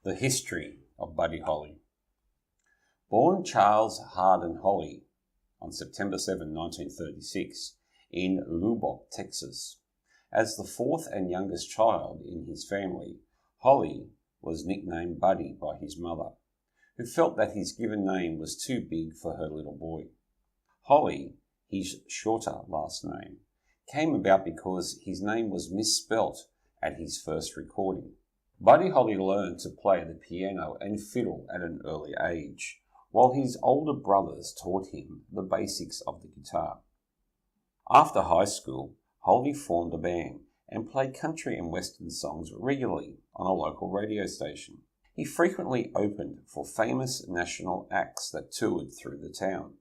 The history of Buddy Holly. Born Charles Hardin Holly on September 7, 1936, in Lubbock, Texas. As the fourth and youngest child in his family, Holly was nicknamed Buddy by his mother, who felt that his given name was too big for her little boy. Holly, his shorter last name, came about because his name was misspelt at his first recording. Buddy Holly learned to play the piano and fiddle at an early age, while his older brothers taught him the basics of the guitar. After high school, Holly formed a band and played country and western songs regularly on a local radio station. He frequently opened for famous national acts that toured through the town.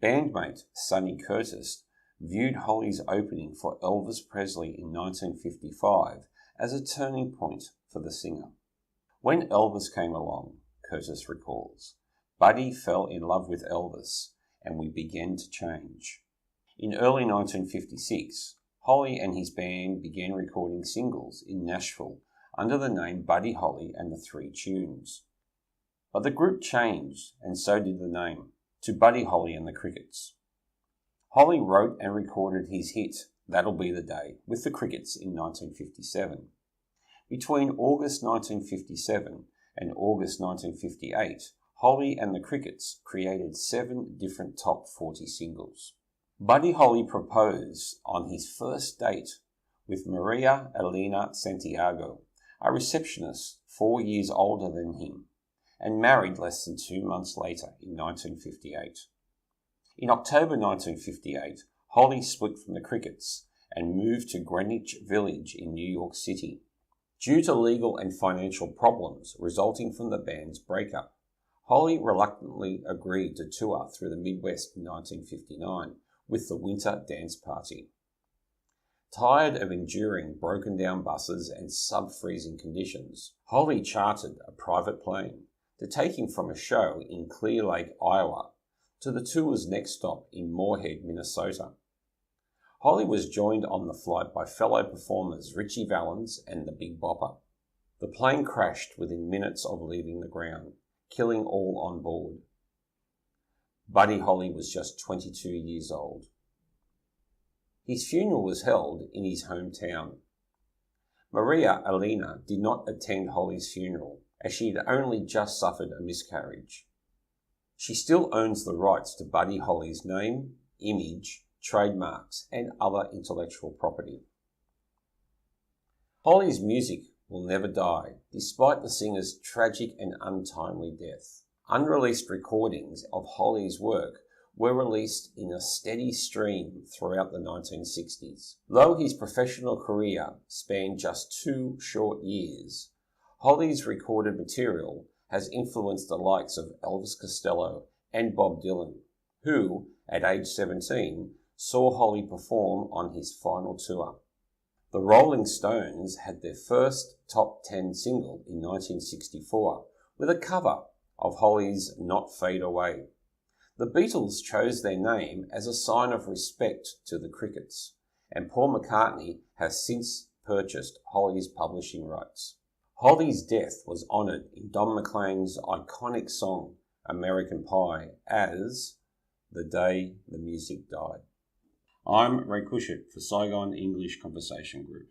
Bandmate Sonny Curtis viewed Holly's opening for Elvis Presley in 1955 as a turning point for the singer. When Elvis came along, Curtis recalls, Buddy fell in love with Elvis and we began to change. In early 1956, Holly and his band began recording singles in Nashville under the name Buddy Holly and the Three Tunes. But the group changed, and so did the name, to Buddy Holly and the Crickets. Holly wrote and recorded his hit, That'll Be the Day, with the Crickets in 1957. Between August 1957 and August 1958, Holly and the Crickets created 7 different top 40 singles. Buddy Holly proposed on his first date with Maria Elena Santiago, a receptionist 4 years older than him, and married less than 2 months later in 1958. In October 1958, Holly split from the Crickets and moved to Greenwich Village in New York City. Due to legal and financial problems resulting from the band's breakup, Holly reluctantly agreed to tour through the Midwest in 1959 with the Winter Dance Party. Tired of enduring broken-down buses and sub-freezing conditions, Holly chartered a private plane to take him from a show in Clear Lake, Iowa, to the tour's next stop in Moorhead, Minnesota. Holly was joined on the flight by fellow performers Ritchie Valens and the Big Bopper. The plane crashed within minutes of leaving the ground, killing all on board. Buddy Holly was just 22 years old. His funeral was held in his hometown. Maria Elena did not attend Holly's funeral, as she had only just suffered a miscarriage. She still owns the rights to Buddy Holly's name, image, trademarks, and other intellectual property. Holly's music will never die, despite the singer's tragic and untimely death. Unreleased recordings of Holly's work were released in a steady stream throughout the 1960s. Though his professional career spanned just 2 short years, Holly's recorded material has influenced the likes of Elvis Costello and Bob Dylan, who, at age 17, saw Holly perform on his final tour. The Rolling Stones had their first top 10 single in 1964 with a cover of Holly's Not Fade Away. The Beatles chose their name as a sign of respect to the Crickets, and Paul McCartney has since purchased Holly's publishing rights. Holly's death was honoured in Don McClean's iconic song American Pie as The Day the Music Died. I'm Ray Kuschert for Saigon English Conversation Group.